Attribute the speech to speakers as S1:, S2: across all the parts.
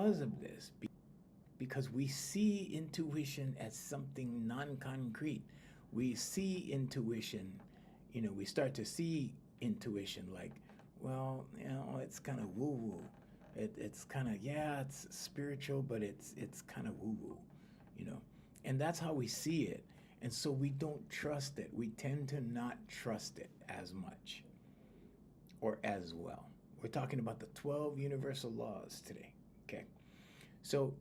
S1: because of this, because we see intuition as something non-concrete. We see intuition, we start to see intuition like, well, it's kind of woo-woo. It's kind of, yeah, it's spiritual, but it's kind of woo-woo, you know. And that's how we see it. And so we don't trust it. We tend to not trust it as much or as well. We're talking about the 12 universal laws today, okay? So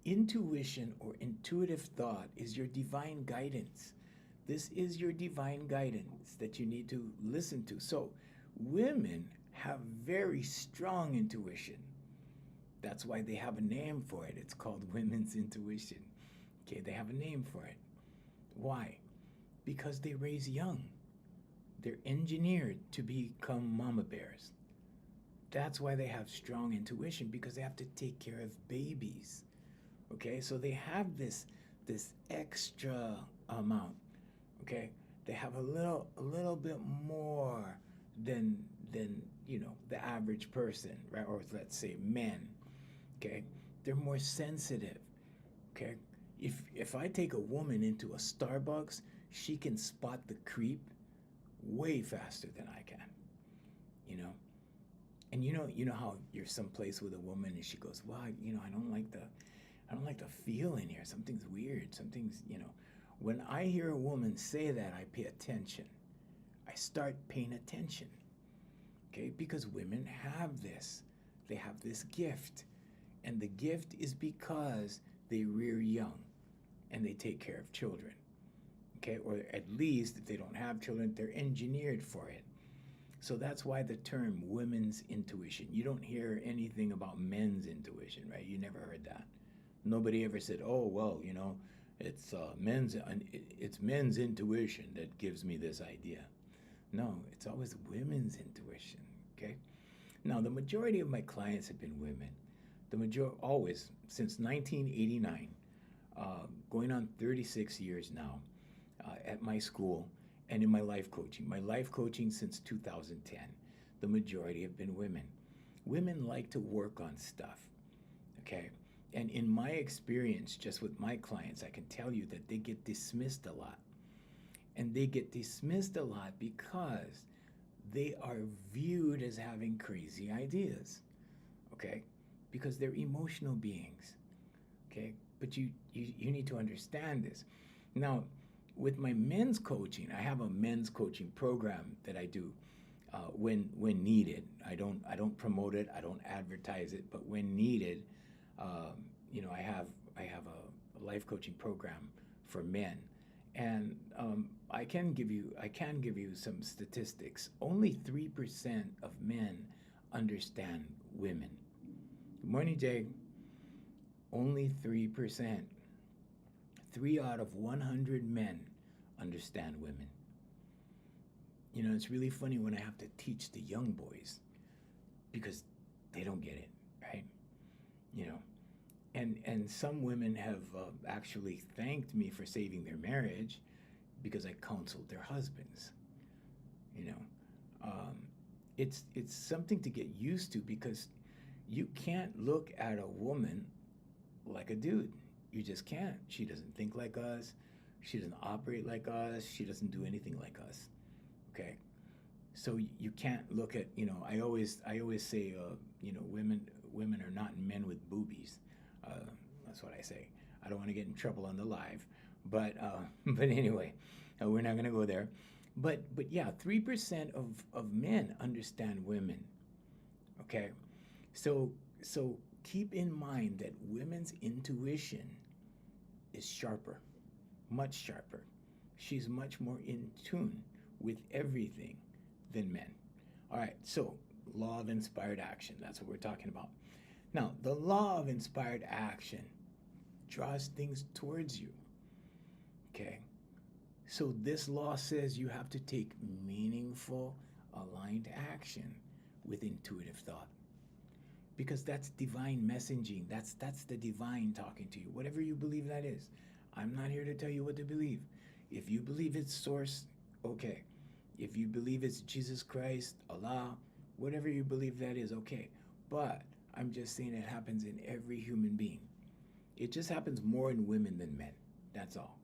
S1: intuition or intuitive thought is your divine guidance. This is your divine guidance that you need to listen to. So women have very strong intuition. That's why they have a name for it. It's called women's intuition. Okay, they have a name for it. Why? Because they raise young. They're engineered to become mama bears. That's why they have strong intuition, because they have to take care of babies. Okay, so they have this extra amount. Okay, they have a little bit more than the average person, right? Or let's say men. Okay, they're more sensitive. Okay, if I take a woman into a Starbucks, she can spot the creep way faster than I can. And you know how you're someplace with a woman and she goes, "Wow, I don't like the feel in here. Something's weird. When I hear a woman say that, I pay attention. I start paying attention. Okay? Because women have this. They have this gift. And the gift is because they rear young and they take care of children. Okay? Or at least if they don't have children, they're engineered for it. So that's why the term women's intuition. You don't hear anything about men's intuition, right? You never heard that. Nobody ever said, "Oh, well, it's men's intuition that gives me this idea." No, it's always women's intuition. Okay. Now, the majority of my clients have been women. Always since 1989, going on 36 years now, at my school and in my life coaching. My life coaching since 2010. The majority have been women. Women like to work on stuff. Okay. And in my experience, just with my clients, I can tell you that they get dismissed a lot. And they get dismissed a lot because they are viewed as having crazy ideas. Okay? Because they're emotional beings. Okay? But you need to understand this. Now, with my men's coaching, I have a men's coaching program that I do when needed. I don't promote it. I don't advertise it. But when needed, I have a life coaching program for men, and I can give you some statistics. Only 3% of men understand women. Good morning, Jay. Only 3%. 3 out of 100 men understand women. It's really funny when I have to teach the young boys because they don't get it, right? And some women have actually thanked me for saving their marriage because I counseled their husbands. It's something to get used to, because you can't look at a woman like a dude. You just can't. She doesn't think like us. She doesn't operate like us. She doesn't do anything like us. Okay? So you can't look at, I always say, women are not men with boobies. That's what I say. I don't want to get in trouble on the live, but anyway, we're not going to go there. But yeah, 3% of men understand women. Okay, so keep in mind that women's intuition is sharper, much sharper. She's much more in tune with everything than men. All right, so law of inspired action. That's what we're talking about. Now, the law of inspired action draws things towards you. Okay? So this law says you have to take meaningful, aligned action with intuitive thought. Because that's divine messaging. That's the divine talking to you. Whatever you believe that is. I'm not here to tell you what to believe. If you believe it's source, okay. If you believe it's Jesus Christ, Allah, whatever you believe that is, okay. But I'm just saying it happens in every human being. It just happens more in women than men. That's all.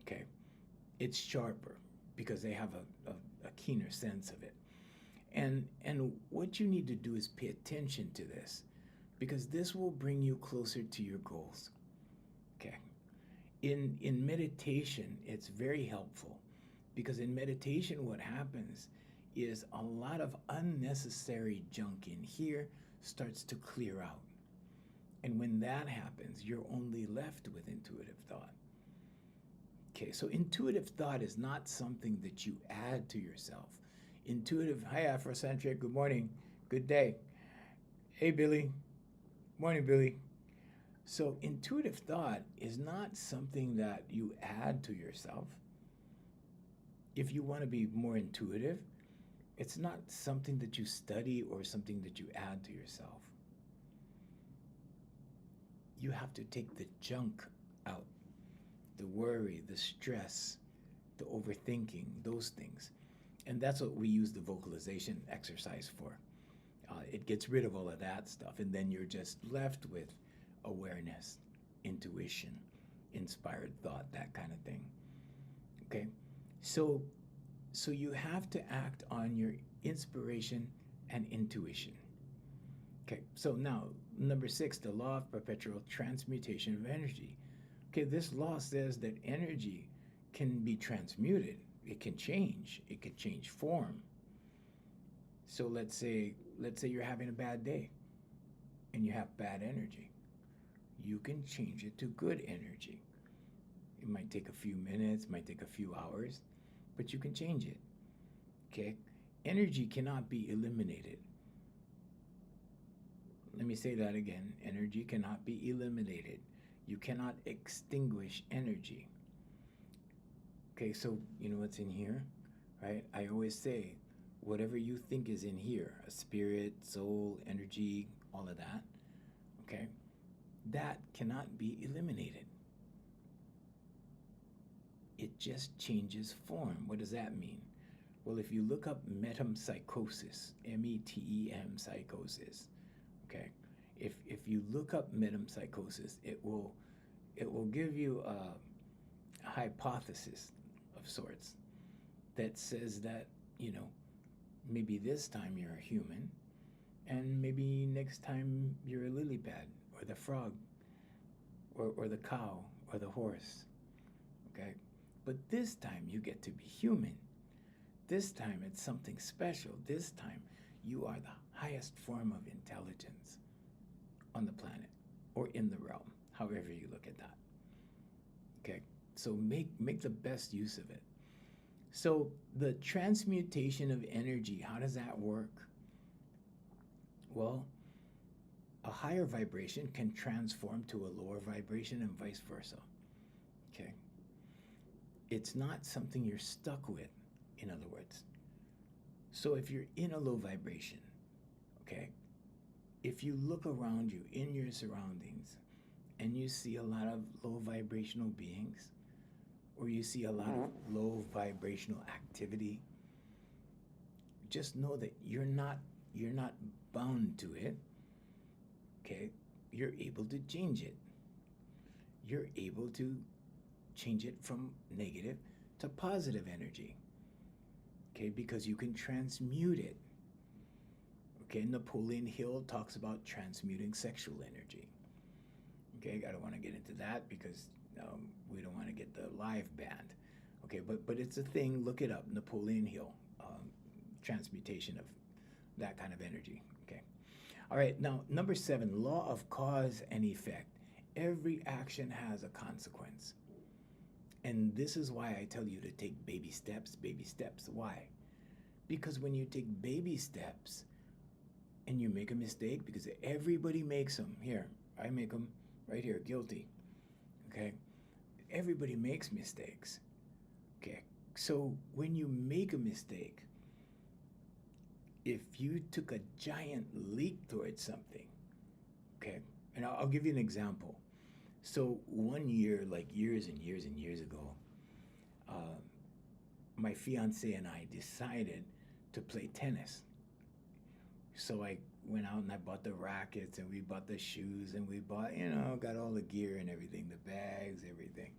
S1: Okay? It's sharper because they have a keener sense of it. And what you need to do is pay attention to this, because this will bring you closer to your goals. Okay? In meditation, it's very helpful, because in meditation what happens is a lot of unnecessary junk in here starts to clear out. And when that happens, you're only left with intuitive thought. Okay, so intuitive thought is not something that you add to yourself. Intuitive, hi Afrocentric, good morning, good day. Hey Billy, morning Billy. So intuitive thought is not something that you add to yourself. If you want to be more intuitive, it's not something that you study or something that you add to yourself. You have to take the junk out, the worry, the stress, the overthinking, those things. And that's what we use the vocalization exercise for. It gets rid of all of that stuff, and then you're just left with awareness, intuition, inspired thought, that kind of thing. Okay? So you have to act on your inspiration and intuition. Okay, so now, number 6, the law of perpetual transmutation of energy. Okay, this law says that energy can be transmuted. It can change. It can change form. So let's say you're having a bad day and you have bad energy. You can change it to good energy. It might take a few minutes, might take a few hours, but you can change it. Okay? Energy cannot be eliminated. Let me say that again. Energy cannot be eliminated. You cannot extinguish energy. Okay, so you know what's in here, right? I always say, whatever you think is in here, a spirit, soul, energy, all of that, okay, that cannot be eliminated. It just changes form. What does that mean? Well, if you look up metempsychosis, METEM psychosis, okay, if you look up metempsychosis, it will give you a hypothesis of sorts that says that, maybe this time you're a human, and maybe next time you're a lily pad, or the frog, or the cow, or the horse, okay? But this time you get to be human. This time it's something special. This time you are the highest form of intelligence on the planet, or in the realm, however you look at that. Okay, so make the best use of it. So the transmutation of energy, how does that work? Well, a higher vibration can transform to a lower vibration and vice versa. Okay, it's not something you're stuck with, in other words. So if you're in a low vibration, okay, if you look around you in your surroundings and you see a lot of low vibrational beings, or you see a lot of low vibrational activity, just know that you're not bound to it. Okay, you're able to change it. You're able to change it from negative to positive energy. Okay, because you can transmute it. Okay, Napoleon Hill talks about transmuting sexual energy. Okay, I don't want to get into that because we don't want to get the live banned. Okay, but it's a thing. Look it up, Napoleon Hill, transmutation of that kind of energy. Okay, all right. Now, number 7, law of cause and effect. Every action has a consequence, and this is why I tell you to take baby steps. Baby steps. Why? Because when you take baby steps and you make a mistake, because everybody makes them. Here, I make them right here, guilty. Okay, everybody makes mistakes. Okay, so when you make a mistake, if you took a giant leap towards something, okay, and I'll give you an example. So one year, like years and years and years ago, my fiance and I decided to play tennis. So I went out and I bought the rackets and we bought the shoes and we bought, got all the gear and everything, the bags, everything.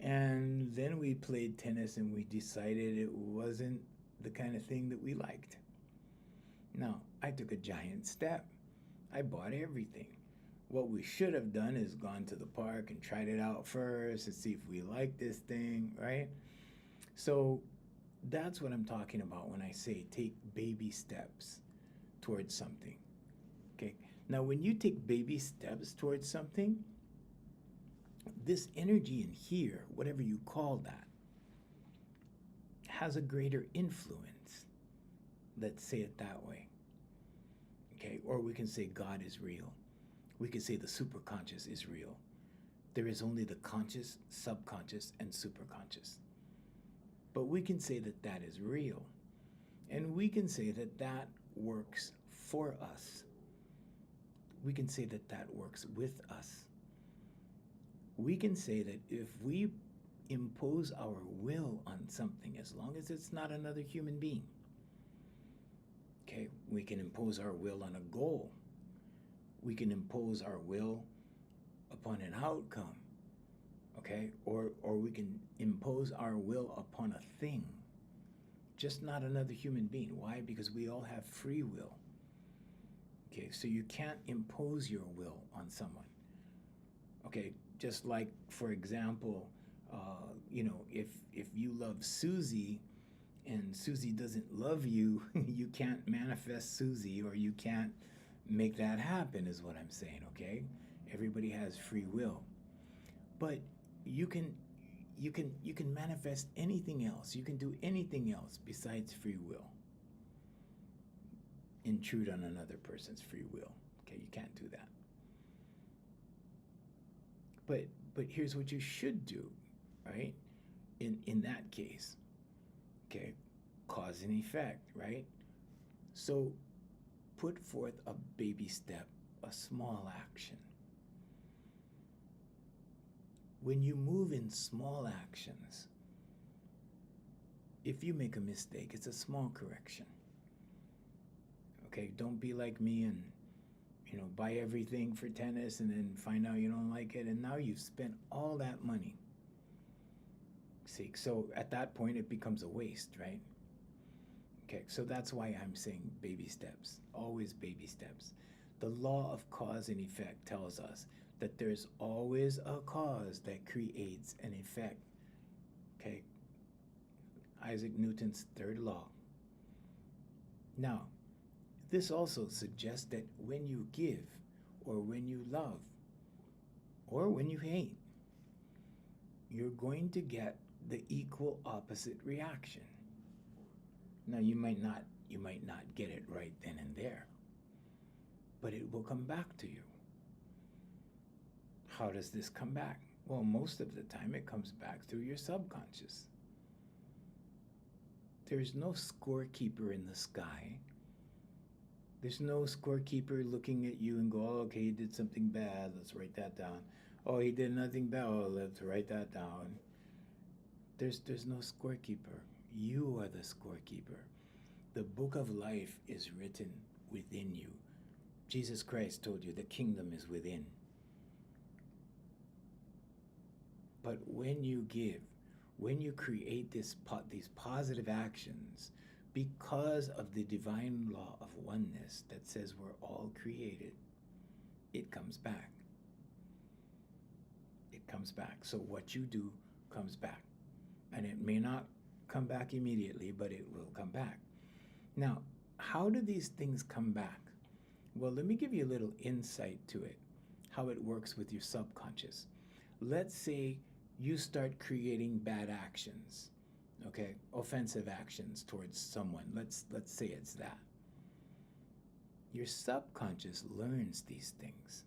S1: And then we played tennis and we decided it wasn't the kind of thing that we liked. Now, I took a giant step. I bought everything. What we should have done is gone to the park and tried it out first and see if we like this thing, right? So that's what I'm talking about when I say take baby steps towards something. Okay. Now, when you take baby steps towards something, this energy in here, whatever you call that, has a greater influence. Let's say it that way. Okay. Or we can say God is real. We can say the superconscious is real. There is only the conscious, subconscious, and superconscious. But we can say that that is real. And we can say that that works for us. We can say that that works with us. We can say that if we impose our will on something, as long as it's not another human being, okay, we can impose our will on a goal. We can impose our will upon an outcome, okay? Or we can impose our will upon a thing, just not another human being. Why? Because we all have free will. Okay, so you can't impose your will on someone. Okay, just like, for example, if you love Susie and Susie doesn't love you, you can't manifest Susie, or you can't make that happen, is what I'm saying, okay? Everybody has free will. But you can manifest anything else. You can do anything else besides free will. Intrude on another person's free will. Okay, you can't do that. But here's what you should do, right? In that case, okay, cause and effect, right? So put forth a baby step, a small action. When you move in small actions, if you make a mistake, it's a small correction. Okay, don't be like me and buy everything for tennis and then find out you don't like it, and now you've spent all that money. See, so at that point it becomes a waste, right? Okay, so that's why I'm saying baby steps, always baby steps. The law of cause and effect tells us that there's always a cause that creates an effect. Okay, Isaac Newton's third law. Now, this also suggests that when you give, or when you love, or when you hate, you're going to get the equal opposite reaction. Now, you might not get it right then and there, but it will come back to you. How does this come back? Well, most of the time it comes back through your subconscious. There's no scorekeeper in the sky. There's no scorekeeper looking at you and go, oh, okay, he did something bad, let's write that down. Oh, he did nothing bad, oh, let's write that down. There's no scorekeeper. You are the scorekeeper. The book of life is written within you. Jesus Christ told you the kingdom is within. But when you give, when you create these positive actions, because of the divine law of oneness that says we're all created, it comes back. It comes back. So what you do comes back. And it may not come back immediately, but it will come back. Now, how do these things come back? Well, let me give you a little insight to it, how it works with your subconscious. Let's say you start creating bad actions. Okay, offensive actions towards someone. Let's say it's that. Your subconscious learns these things.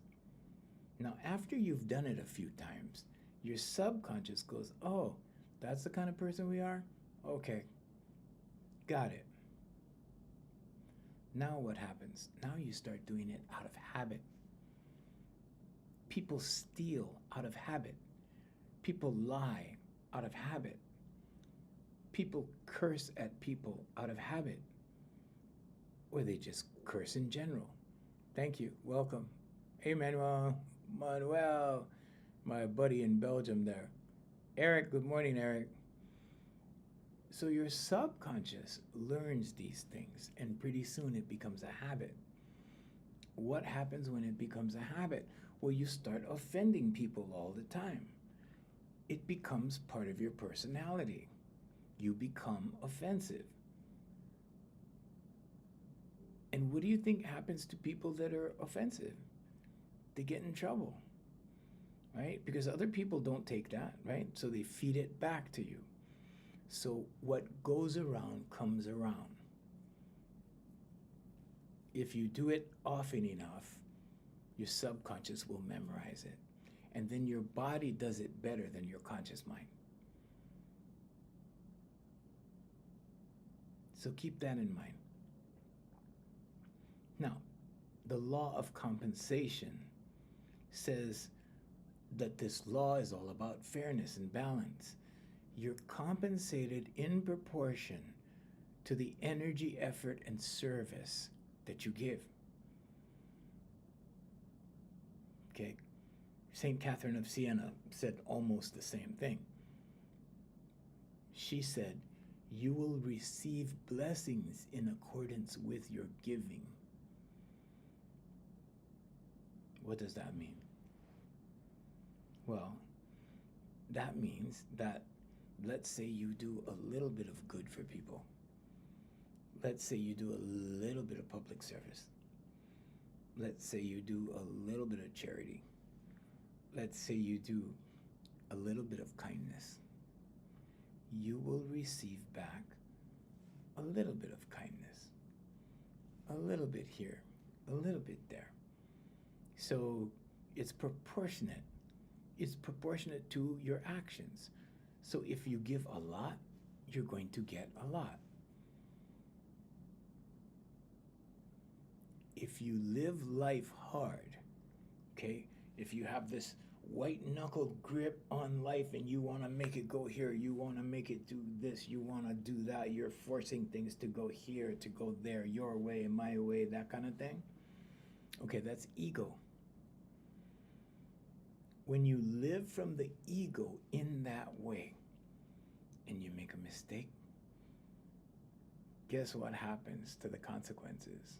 S1: Now, after you've done it a few times, your subconscious goes, oh, that's the kind of person we are? Okay, got it. Now what happens? Now you start doing it out of habit. People steal out of habit. People lie out of habit. People curse at people out of habit, or they just curse in general. Thank you. Welcome. Hey, Manuel. Manuel, my buddy in Belgium there. Eric, good morning, Eric. So your subconscious learns these things, and pretty soon it becomes a habit. What happens when it becomes a habit? Well, you start offending people all the time. It becomes part of your personality. You become offensive. And what do you think happens to people that are offensive? They get in trouble, right? Because other people don't take that, right? So they feed it back to you. So what goes around comes around. If you do it often enough, your subconscious will memorize it. And then your body does it better than your conscious mind. So keep that in mind. Now, the law of compensation says that this law is all about fairness and balance. You're compensated in proportion to the energy, effort, and service that you give. Okay, St. Catherine of Siena said almost the same thing. She said, "You will receive blessings in accordance with your giving." What does that mean? Well, that means that, let's say you do a little bit of good for people. Let's say you do a little bit of public service. Let's say you do a little bit of charity. Let's say you do a little bit of kindness. You will receive back a little bit of kindness. A little bit here, a little bit there. So it's proportionate. It's proportionate to your actions. So if you give a lot, you're going to get a lot. If you live life hard, okay, if you have this white knuckle grip on life and you want to make it go here, you want to make it do this, you want to do that, you're forcing things to go here, to go there, your way, my way, that kind of thing. Okay, that's ego. When you live from the ego in that way and you make a mistake, guess what happens to the consequences?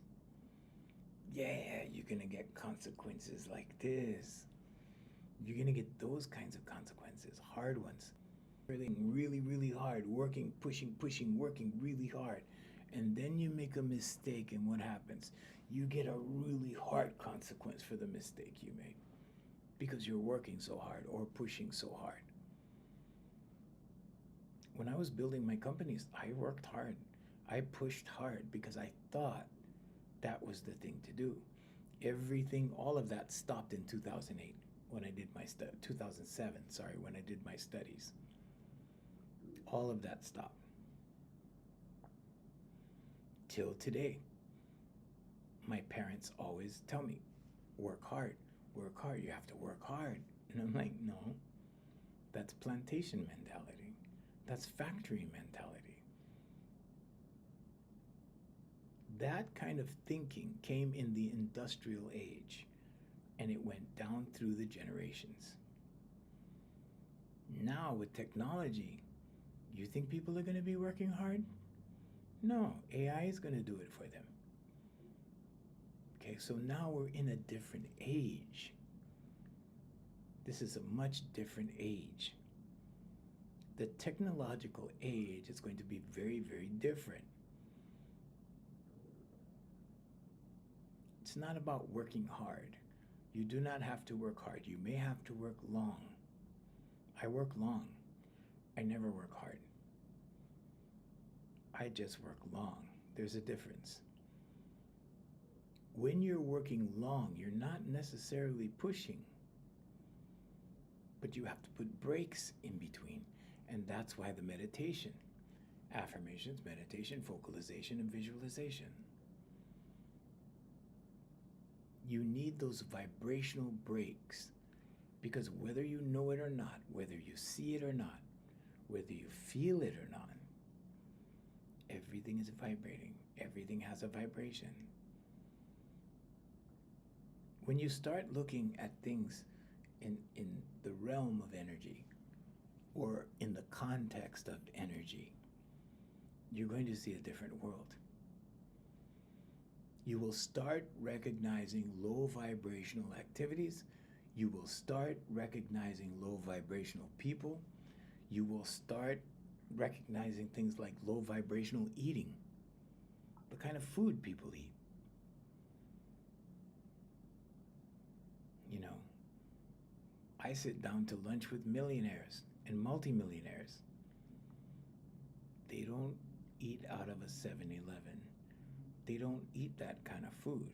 S1: Yeah, you're going to get consequences like this. You're going to get those kinds of consequences, hard ones. Really, really hard, working, pushing, working really hard. And then you make a mistake, and what happens? You get a really hard consequence for the mistake you made because you're working so hard or pushing so hard. When I was building my companies, I worked hard. I pushed hard because I thought that was the thing to do. Everything, all of that stopped in 2008 when I did my 2007, when I did my studies. All of that stopped. Till today. My parents always tell me, work hard, you have to work hard. And I'm like, no, that's plantation mentality. That's factory mentality. That kind of thinking came in the industrial age, and it went down through the generations. Now with technology, you think people are going to be working hard? No, AI is going to do it for them. Okay, so now we're in a different age. This is a much different age. The technological age is going to be very, very different. It's not about working hard. You do not have to work hard. You may have to work long. I work long. I never work hard. I just work long. There's a difference. When you're working long, you're not necessarily pushing, but you have to put breaks in between. And that's why the meditation, affirmations, meditation, vocalization, and visualization. You need those vibrational breaks, because whether you know it or not, whether you see it or not, whether you feel it or not, everything is vibrating. Everything has a vibration. when you start looking at things in the realm of energy or in the context of energy, you're going to see a different world. You will start recognizing low vibrational activities. You will start recognizing low vibrational people. You will start recognizing things like low vibrational eating, the kind of food people eat. You know, I sit down to lunch with millionaires and multimillionaires. They don't eat out of a 7-Eleven. They don't eat that kind of food.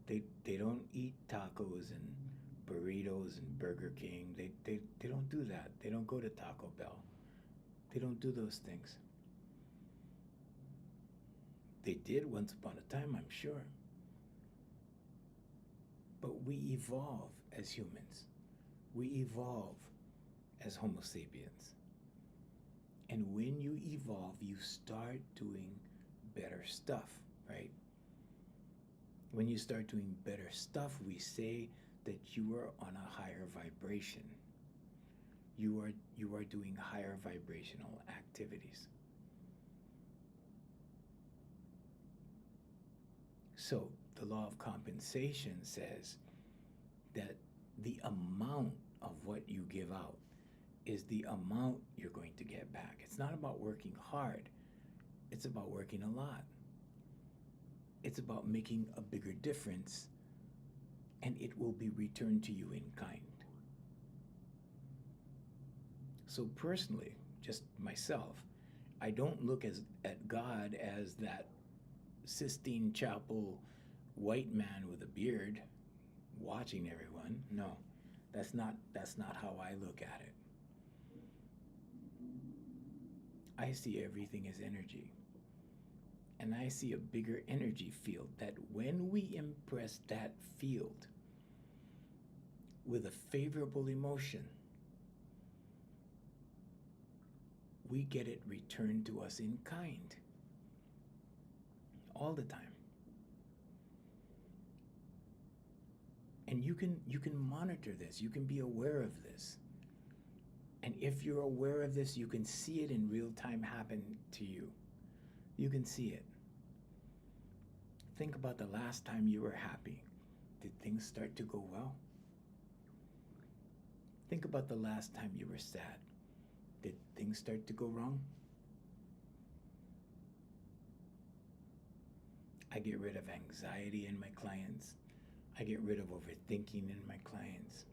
S1: They don't eat tacos and burritos and Burger King. They don't do that. They don't go to Taco Bell. They don't do those things. They did once upon a time, I'm sure. But we evolve as humans. We evolve as Homo sapiens. And when you evolve, you start doing better stuff, right? When you start doing better stuff, we say that you are on a higher vibration. You are doing higher vibrational activities. So the law of compensation says that the amount of what you give out is the amount you're going to get back. It's not about working hard. It's about working a lot. It's about making a bigger difference, and it will be returned to you in kind. So personally, just myself, I don't look at God as that Sistine Chapel white man with a beard watching everyone. No, that's not how I look at it. I see everything as energy. And I see a bigger energy field that when we impress that field with a favorable emotion, we get it returned to us in kind. All the time. And you can monitor this. You can be aware of this. And if you're aware of this, you can see it in real time happen to you. You can see it. Think about the last time you were happy. Did things start to go well? Think about the last time you were sad. Did things start to go wrong? I get rid of anxiety in my clients. I get rid of overthinking in my clients.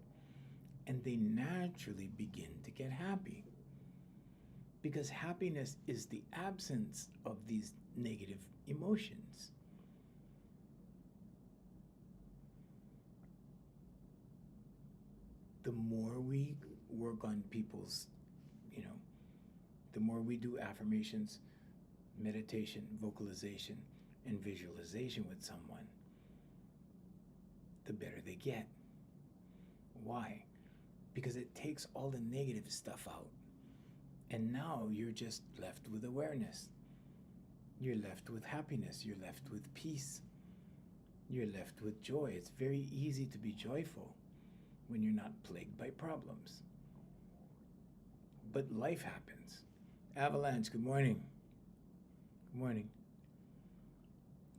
S1: And they naturally begin to get happy. Because happiness is the absence of these negative emotions. The more we work on people's, the more we do affirmations, meditation, vocalization, and visualization with someone, the better they get. Why? Because it takes all the negative stuff out. And now you're just left with awareness. You're left with happiness. You're left with peace. You're left with joy. It's very easy to be joyful when you're not plagued by problems. But life happens. Avalanche, good morning. Good morning.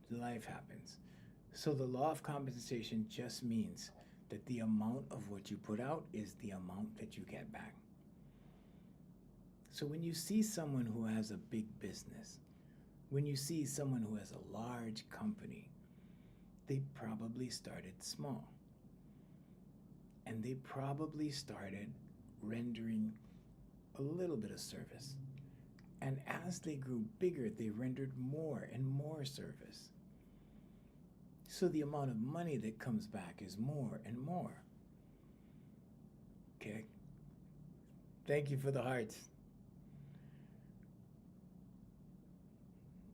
S1: Life happens. So the law of compensation just means that the amount of what you put out is the amount that you get back. So when you see someone who has a big business, when you see someone who has a large company, they probably started small. And they probably started rendering a little bit of service. And as they grew bigger, they rendered more and more service. So the amount of money that comes back is more and more. Okay? Thank you for the hearts.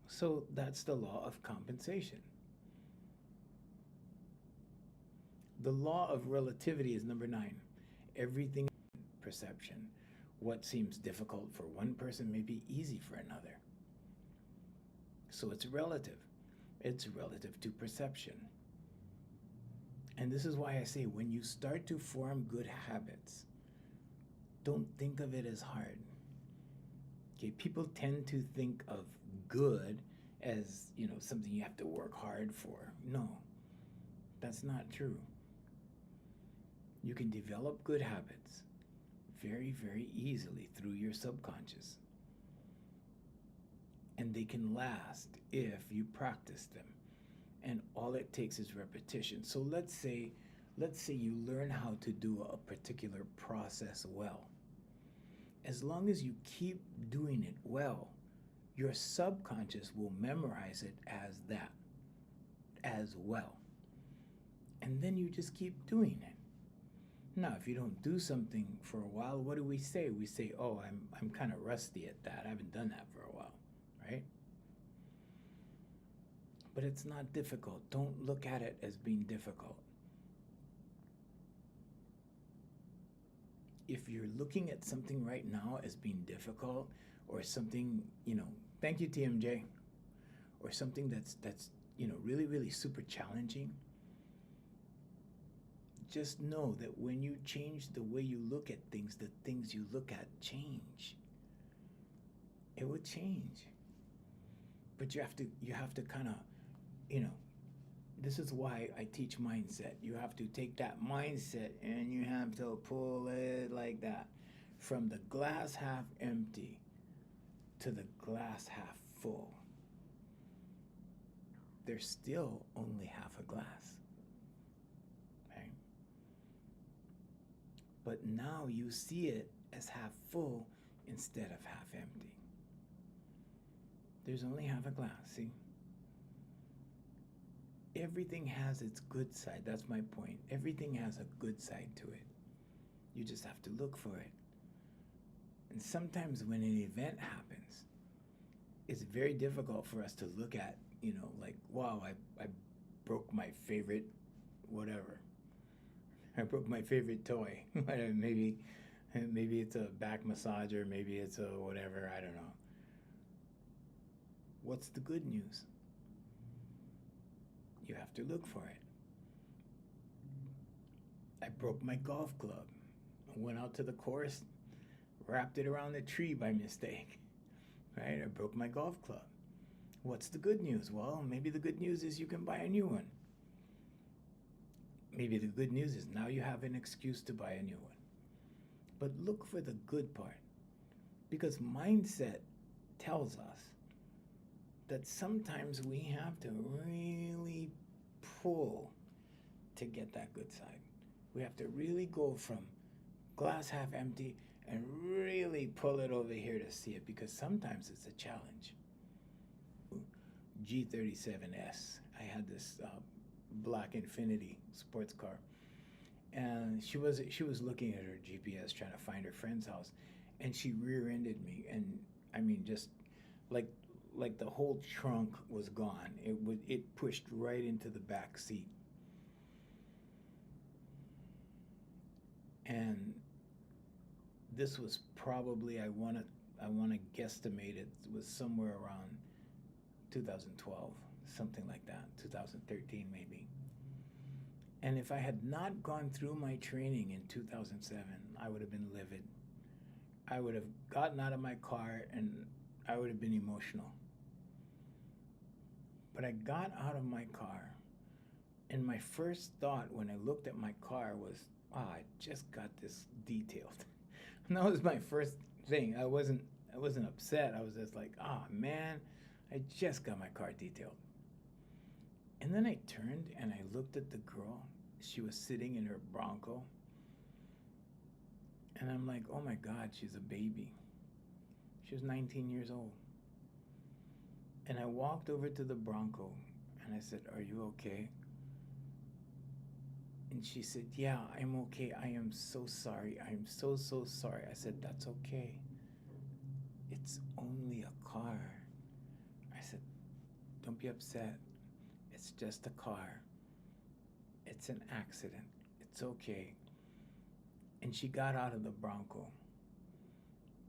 S1: So that's the law of compensation. The law of relativity is number 9. Everything is perception. What seems difficult for one person may be easy for another. So it's relative. It's relative to perception. And this is why I say when you start to form good habits, don't think of it as hard. Okay, people tend to think of good as, something you have to work hard for. No, that's not true. You can develop good habits very, very easily through your subconscious. And they can last if you practice them. And all it takes is repetition. So let's say you learn how to do a particular process well. As long as you keep doing it well, your subconscious will memorize it as that, as well. And then you just keep doing it. Now, if you don't do something for a while, what do we say? We say, oh, I'm kind of rusty at that. I haven't done that for a while, right? But it's not difficult. Don't look at it as being difficult. If you're looking at something right now as being difficult, or something, thank you, TMJ, or something that's really, really super challenging, just know that when you change the way you look at things, the things you look at change. It will change. But you have to kind of, this is why I teach mindset. You have to take that mindset and you have to pull it like that. From the glass half empty to the glass half full. There's still only half a glass. Right? But now you see it as half full instead of half empty. There's only half a glass, see? Everything has its good side. That's my point. Everything has a good side to it. You just have to look for it. And sometimes when an event happens, it's very difficult for us to look at, like, wow, I broke my favorite whatever. I broke my favorite toy. Maybe it's a back massager, maybe it's a whatever, I don't know. What's the good news? You have to look for it. I broke my golf club. I went out to the course, wrapped it around the tree by mistake. Right? I broke my golf club. What's the good news? Well, maybe the good news is you can buy a new one. Maybe the good news is now you have an excuse to buy a new one. But look for the good part. Because mindset tells us that sometimes we have to really pull to get that good side. We have to really go from glass half empty and really pull it over here to see it, because sometimes it's a challenge. G37S. I had this black Infiniti sports car, and she was looking at her GPS trying to find her friend's house, and she rear-ended me, and I mean just like the whole trunk was gone. It pushed right into the back seat. And this was probably, I want to guesstimate it was somewhere around 2012, something like that, 2013 maybe. And if I had not gone through my training in 2007, I would have been livid. I would have gotten out of my car and I would have been emotional. But I got out of my car, and my first thought when I looked at my car was, I just got this detailed. And that was my first thing. I wasn't upset. I was just like, man, I just got my car detailed. And then I turned and I looked at the girl. She was sitting in her Bronco. And I'm like, oh my God, she's a baby. She was 19 years old. And I walked over to the Bronco and I said, are you okay? And she said, yeah, I'm okay. I am so sorry. I am so sorry. I said, that's okay. It's only a car. I said, don't be upset. It's just a car. It's an accident. It's okay. And she got out of the Bronco.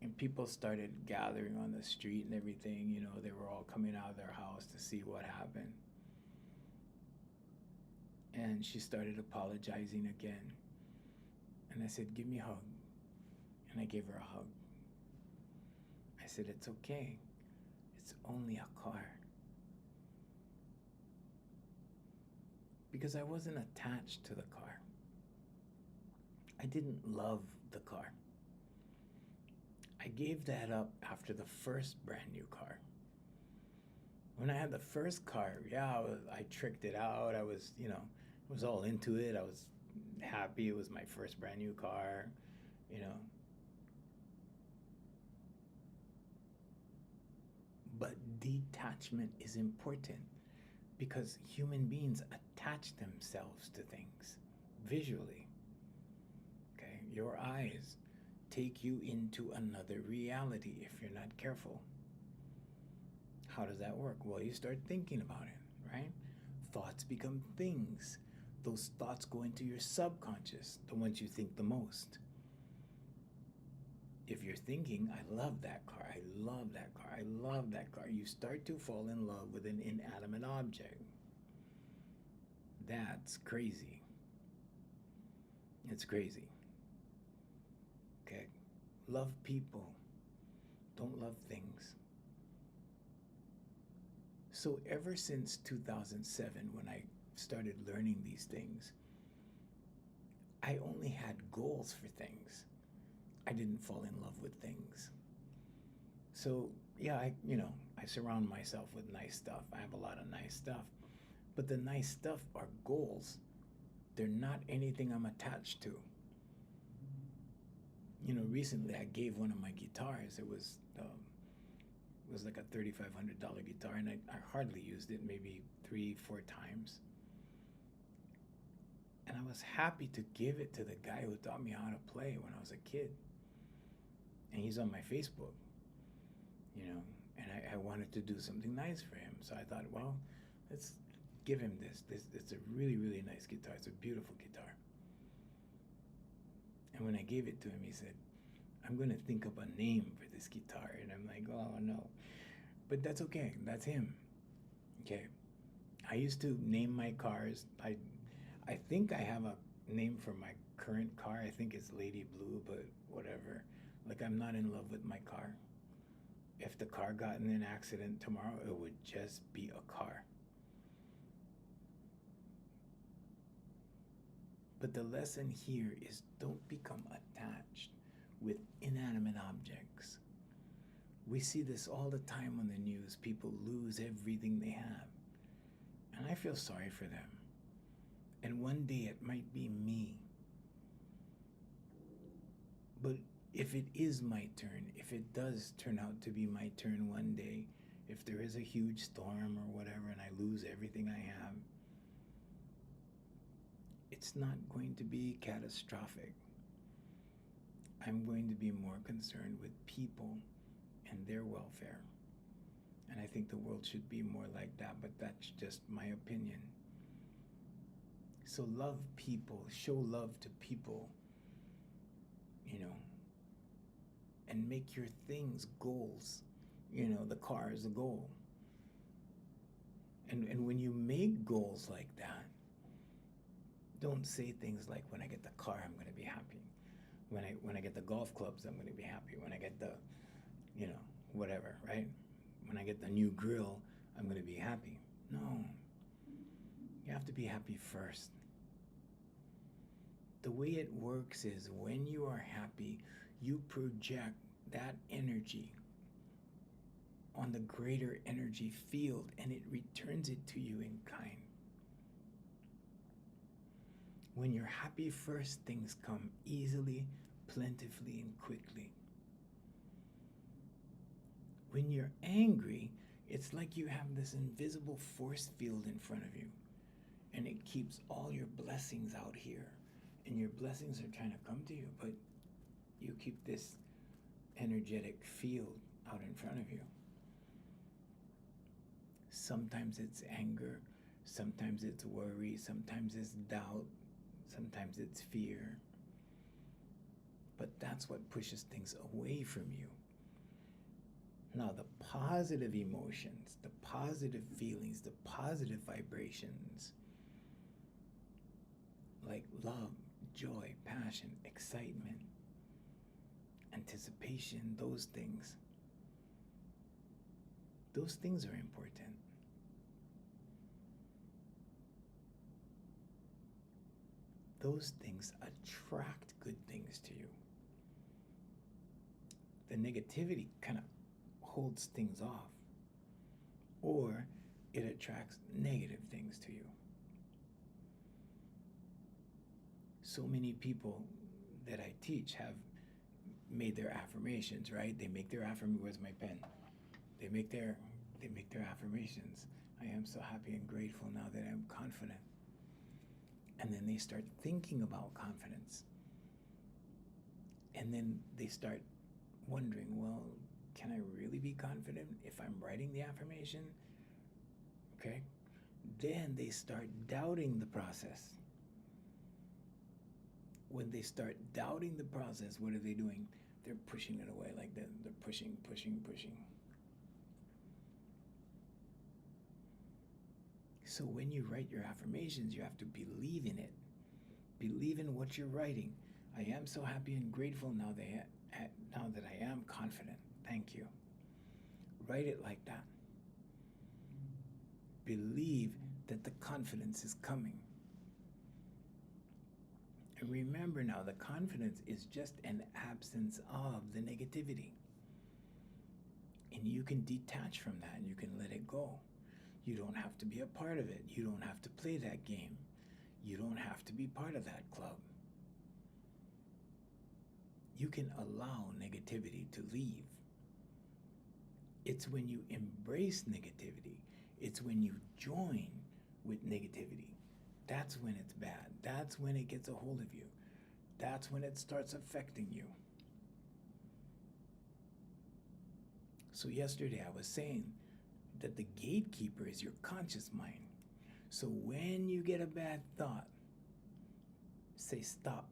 S1: And people started gathering on the street and everything. They were all coming out of their house to see what happened. And she started apologizing again. And I said, give me a hug. And I gave her a hug. I said, it's okay. It's only a car. Because I wasn't attached to the car. I didn't love the car. I gave that up after the first brand new car. When I had the first car, yeah, I tricked it out. I was, was all into it. I was happy. It was my first brand new car, But detachment is important because human beings attach themselves to things visually. Okay, your eyes take you into another reality if you're not careful. How does that work? Well, you start thinking about it, right? Thoughts become things. Those thoughts go into your subconscious, the ones you think the most. If you're thinking, I love that car, I love that car, I love that car, you start to fall in love with an inanimate object. That's crazy. It's crazy. Okay? Love people. Don't love things. So ever since 2007, when I started learning these things, I only had goals for things. I didn't fall in love with things. So yeah, I surround myself with nice stuff. I have a lot of nice stuff. But the nice stuff are goals. They're not anything I'm attached to. Recently I gave one of my guitars. It was like a $3,500 guitar, and I hardly used it, maybe 3-4 times. And I was happy to give it to the guy who taught me how to play when I was a kid. And he's on my Facebook, and I wanted to do something nice for him. So I thought, well, let's give him this. It's a really, really nice guitar. It's a beautiful guitar. And when I gave it to him, he said, I'm going to think up a name for this guitar. And I'm like, oh, no. But that's okay. That's him. Okay. I used to name my cars. I think I have a name for my current car. I think it's Lady Blue, but whatever. Like, I'm not in love with my car. If the car got in an accident tomorrow, it would just be a car. But the lesson here is don't become attached with inanimate objects. We see this all the time on the news. People lose everything they have. And I feel sorry for them. And one day it might be me. But if it is my turn, if it does turn out to be my turn one day, if there is a huge storm or whatever and I lose everything I have, it's not going to be catastrophic. I'm going to be more concerned with people and their welfare. And I think the world should be more like that, but that's just my opinion. So love people, show love to people, and make your things goals. The car is a goal. And when you make goals like that, don't say things like, when I get the car, I'm going to be happy. When I get the golf clubs, I'm going to be happy. When I get the, whatever, right? When I get the new grill, I'm going to be happy. No. You have to be happy first. The way it works is when you are happy, you project that energy on the greater energy field and it returns it to you in kind. When you're happy first, things come easily, plentifully, and quickly. When you're angry, it's like you have this invisible force field in front of you, and it keeps all your blessings out here, and your blessings are trying to come to you, but you keep this energetic field out in front of you. Sometimes it's anger, sometimes it's worry, sometimes it's doubt, sometimes it's fear. But that's what pushes things away from you. Now, the positive emotions, the positive feelings, the positive vibrations, like love, joy, passion, excitement, anticipation, those things. Those things are important. Those things attract good things to you. The negativity kind of holds things off, or it attracts negative things to you. So many people that I teach have made their affirmations, right? They make their affirmations. Where's my pen? They make their affirmations. I am so happy and grateful now that I'm confident. And then they start thinking about confidence. And then they start wondering, well, can I really be confident if I'm writing the affirmation? Okay. Then they start doubting the process. When they start doubting the process, what are they doing? They're pushing it away like that. They're pushing. So when you write your affirmations, you have to believe in it. Believe in what you're writing. I am so happy and grateful now that I am confident. Thank you. Write it like that. Believe that the confidence is coming. And remember now, the confidence is just an absence of the negativity. And you can detach from that and you can let it go. You don't have to be a part of it. You don't have to play that game. You don't have to be part of that club. You can allow negativity to leave. It's when you embrace negativity. It's when you join with negativity. That's when it's bad. That's when it gets a hold of you. That's when it starts affecting you. So yesterday I was saying that the gatekeeper is your conscious mind. So when you get a bad thought, say stop.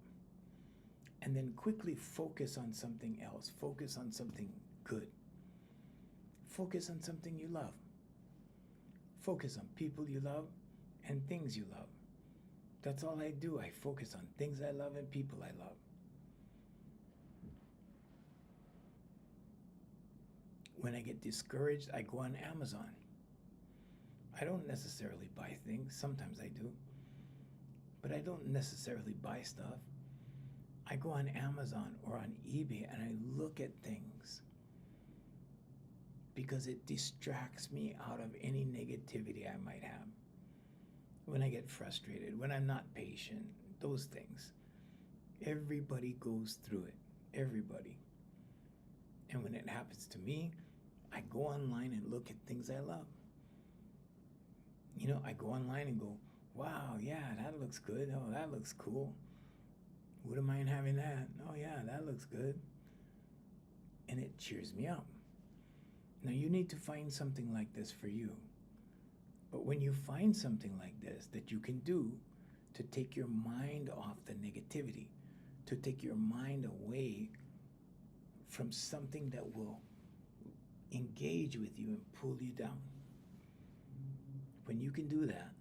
S1: And then quickly focus on something else. Focus on something good. Focus on something you love. Focus on people you love and things you love. That's all I do. I focus on things I love and people I love. When I get discouraged, I go on Amazon. I don't necessarily buy things. Sometimes I do. But I don't necessarily buy stuff. I go on Amazon or on eBay and I look at things because it distracts me out of any negativity I might have. When I get frustrated, when I'm not patient, those things. Everybody goes through it. Everybody. And when it happens to me, I go online and look at things I love. You know, I go online and go, wow, yeah, that looks good. Oh, that looks cool. Wouldn't mind having that. Oh, yeah, that looks good. And it cheers me up. Now, you need to find something like this for you. But when you find something like this that you can do to take your mind off the negativity, to take your mind away from something that will engage with you and pull you down, when you can do that,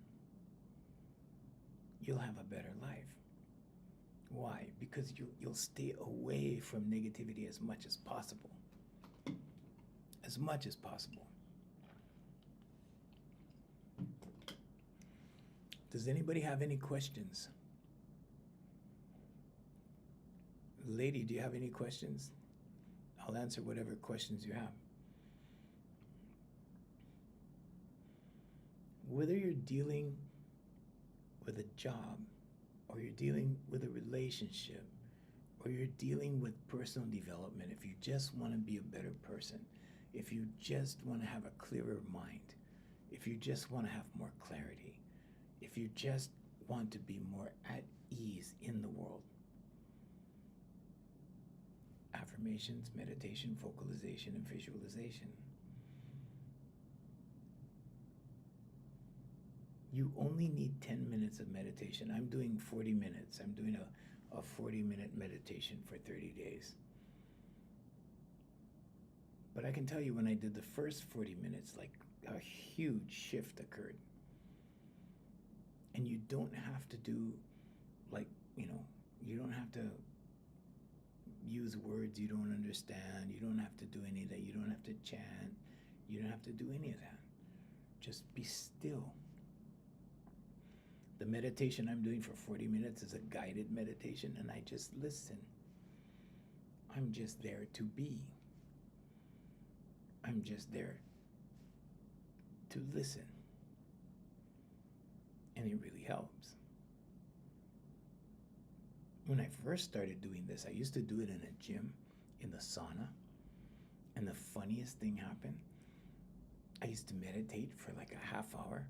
S1: you'll have a better life. Why? Because you'll stay away from negativity as much as possible. As much as possible. Does anybody have any questions? Lady, do you have any questions? I'll answer whatever questions you have. Whether you're dealing with a job, or you're dealing with a relationship, or you're dealing with personal development, if you just want to be a better person, if you just want to have a clearer mind, if you just want to have more clarity, if you just want to be more at ease in the world, affirmations, meditation, vocalization, and visualization. You only need 10 minutes of meditation. I'm doing 40 minutes. I'm doing a 40-minute meditation for 30 days. But I can tell you when I did the first 40 minutes, like a huge shift occurred. And you don't have to do like, you don't have to use words you don't understand. You don't have to do any of that. You don't have to chant. You don't have to do any of that. Just be still. The meditation I'm doing for 40 minutes is a guided meditation, and I just listen. I'm just there to be. I'm just there to listen. And it really helps. When I first started doing this, I used to do it in a gym, in the sauna. And the funniest thing happened. I used to meditate for like a half hour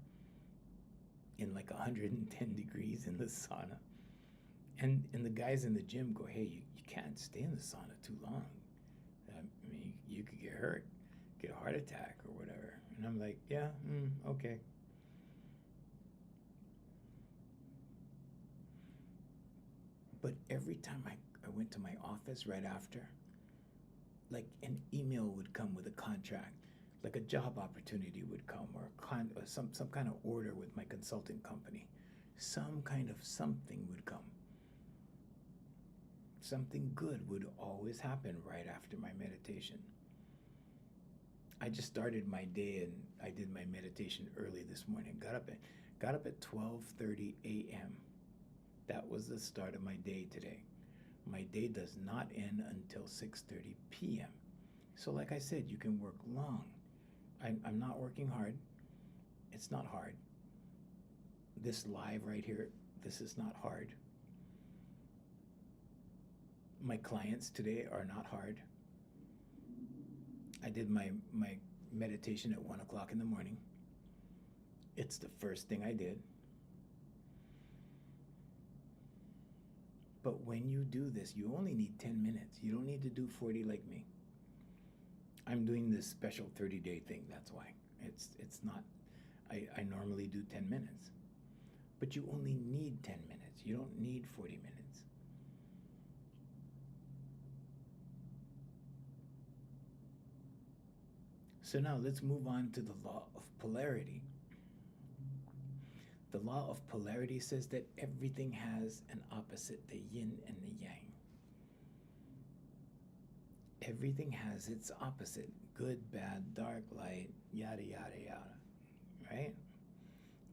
S1: in like 110 degrees in the sauna. And the guys in the gym go, hey, you can't stay in the sauna too long. I mean, you could get hurt, get a heart attack or whatever. And I'm like, yeah, okay. But every time I went to my office right after, like an email would come with a contract, like a job opportunity would come, or some kind of order with my consulting company. Some kind of something would come. Something good would always happen right after my meditation. I just started my day and I did my meditation early this morning. Got up at 12:30 a.m. That was the start of my day today. My day does not end until 6:30 p.m. So like I said, you can work long. I'm not working hard. It's not hard. This live right here, this is not hard. My clients today are not hard. I did my meditation at 1 o'clock in the morning. It's the first thing I did. But when you do this, you only need 10 minutes. You don't need to do 40 like me. I'm doing this special 30-day thing, that's why. It's not, I normally do 10 minutes. But you only need 10 minutes. You don't need 40 minutes. So now let's move on to the law of polarity. The law of polarity says that everything has an opposite, the yin and the yang. Everything has its opposite, good, bad, dark, light, yada, yada, yada, right?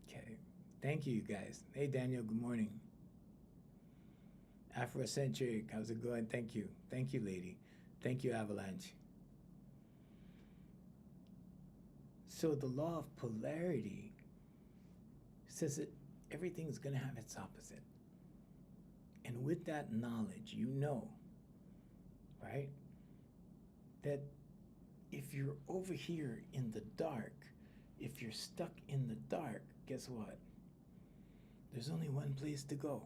S1: Okay, thank you guys. Hey Daniel, good morning. Afrocentric, how's it going? Thank you. Thank you, lady. Thank you, Avalanche. So the law of polarity says that everything's going to have its opposite. And with that knowledge, you know, right, that if you're over here in the dark, if you're stuck in the dark, guess what? There's only one place to go,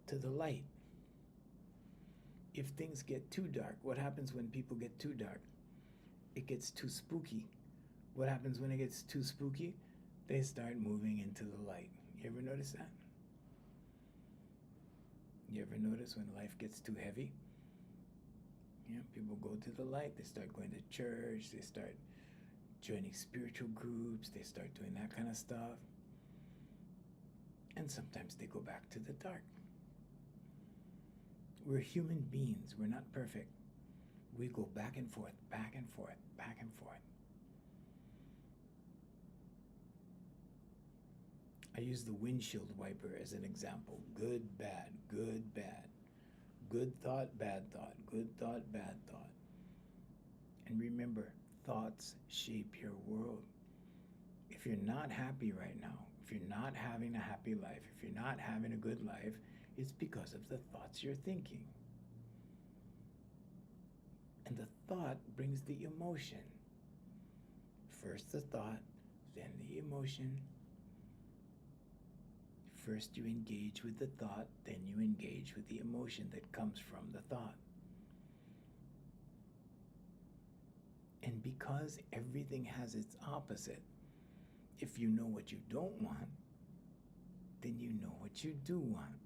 S1: to the light. If things get too dark, what happens when people get too dark? It gets too spooky. What happens when it gets too spooky? They start moving into the light. You ever notice that? You ever notice when life gets too heavy? People go to the light. They start going to church. They start joining spiritual groups. They start doing that kind of stuff. And sometimes they go back to the dark. We're human beings. We're not perfect. We go back and forth, back and forth, back and forth. I use the windshield wiper as an example. Good, bad, good, bad. Good thought, bad thought. Good thought, bad thought. And remember, thoughts shape your world. If you're not happy right now, if you're not having a happy life, if you're not having a good life, it's because of the thoughts you're thinking. And the thought brings the emotion. First the thought, then the emotion. First you engage with the thought, then you engage with the emotion that comes from the thought. And because everything has its opposite, if you know what you don't want, then you know what you do want.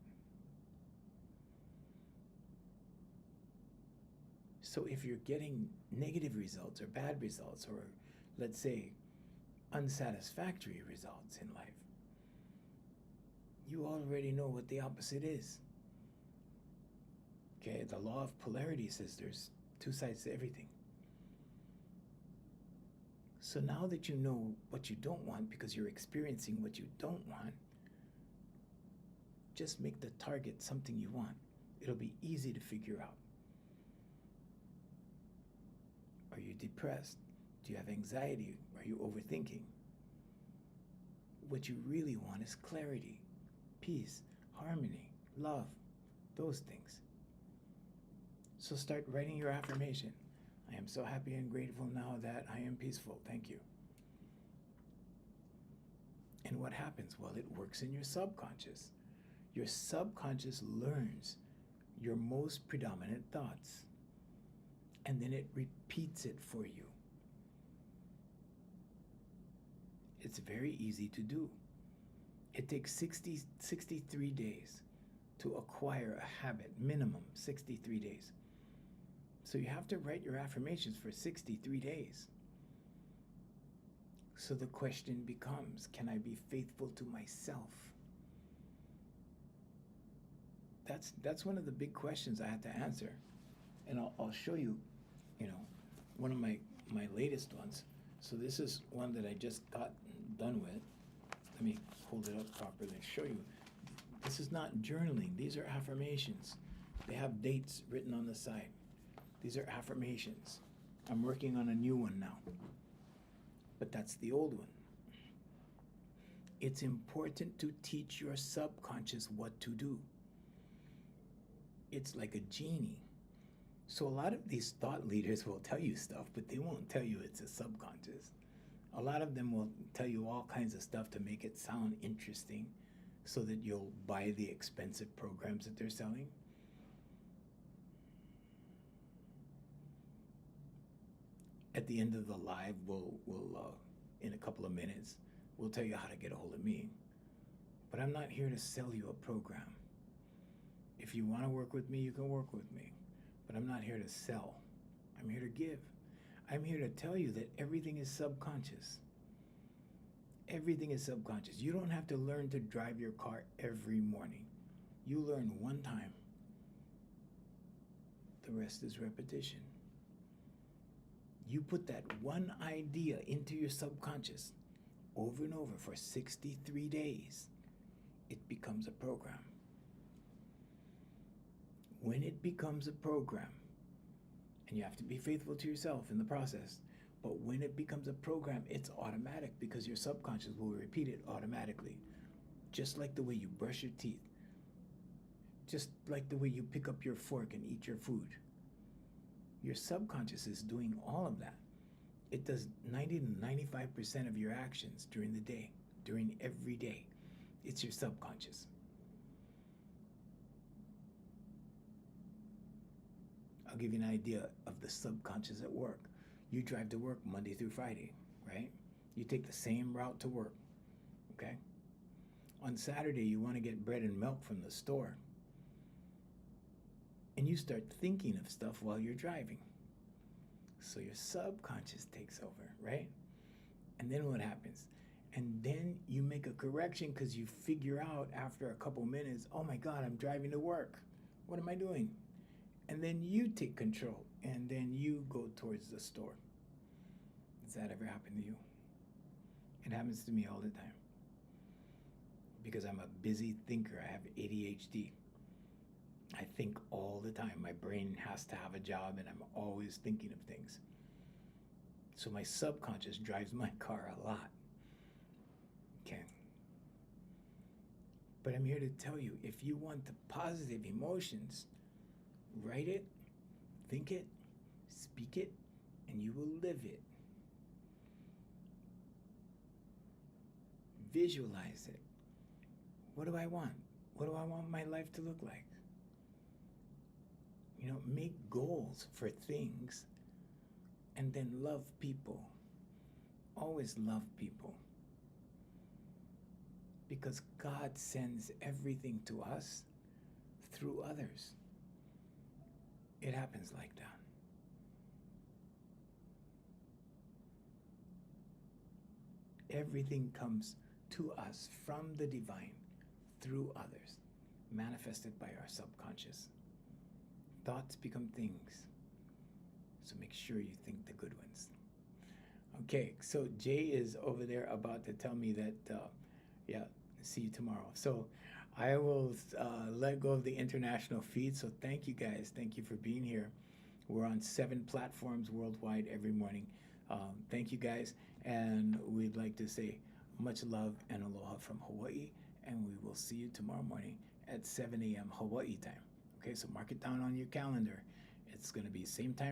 S1: So if you're getting negative results or bad results, or let's say unsatisfactory results in life, you already know what the opposite is. Okay, the law of polarity says there's two sides to everything. So now that you know what you don't want because you're experiencing what you don't want, just make the target something you want. It'll be easy to figure out. Are you depressed? Do you have anxiety? Are you overthinking? What you really want is clarity, peace, harmony, love, those things. So start writing your affirmation. I am so happy and grateful now that I am peaceful. Thank you. And what happens? Well, it works in your subconscious. Your subconscious learns your most predominant thoughts, and then it repeats it for you. It's very easy to do. It takes 63 days to acquire a habit, minimum 63 days. So you have to write your affirmations for 63 days. So the question becomes, can I be faithful to myself? That's one of the big questions I had to answer. And I'll show you, one of my latest ones. So this is one that I just got done with. Let me hold it up properly and show you. This is not journaling. These are affirmations. They have dates written on the side. These are affirmations. I'm working on a new one now. But that's the old one. It's important to teach your subconscious what to do. It's like a genie. So a lot of these thought leaders will tell you stuff, but they won't tell you it's a subconscious. A lot of them will tell you all kinds of stuff to make it sound interesting so that you'll buy the expensive programs that they're selling. At the end of the live, we'll in a couple of minutes, we'll tell you how to get a hold of me. But I'm not here to sell you a program. If you want to work with me, you can work with me. But I'm not here to sell. I'm here to give. I'm here to tell you that everything is subconscious. Everything is subconscious. You don't have to learn to drive your car every morning. You learn one time. The rest is repetition. You put that one idea into your subconscious over and over for 63 days. It becomes a program. When it becomes a program, and you have to be faithful to yourself in the process, but when it becomes a program, it's automatic because your subconscious will repeat it automatically. Just like the way you brush your teeth. Just like the way you pick up your fork and eat your food. Your subconscious is doing all of that. It does 90 to 95% of your actions during the day, during every day. It's your subconscious. I'll give you an idea of the subconscious at work. You drive to work Monday through Friday, right? You take the same route to work, okay? On Saturday, you want to get bread and milk from the store. And you start thinking of stuff while you're driving. So your subconscious takes over, right? And then what happens? And then you make a correction because you figure out after a couple minutes, oh my God, I'm driving to work. What am I doing? And then you take control and then you go towards the store. Does that ever happen to you? It happens to me all the time. Because I'm a busy thinker. I have ADHD. I think all the time. My brain has to have a job and I'm always thinking of things. So my subconscious drives my car a lot. Okay. But I'm here to tell you, if you want the positive emotions, write it, think it, speak it, and you will live it. Visualize it. What do I want? What do I want my life to look like? Make goals for things and then love people. Always love people. Because God sends everything to us through others. It happens like that. Everything comes to us from the divine through others, manifested by our subconscious. Thoughts become things. So make sure you think the good ones. Okay, so Jay is over there about to tell me that, yeah, see you tomorrow. So I will let go of the international feed. So thank you guys. Thank you for being here. We're on 7 platforms worldwide every morning. Thank you guys. And we'd like to say much love and aloha from Hawaii. And we will see you tomorrow morning at 7 a.m. Hawaii time. Okay, so mark it down on your calendar. It's going to be same time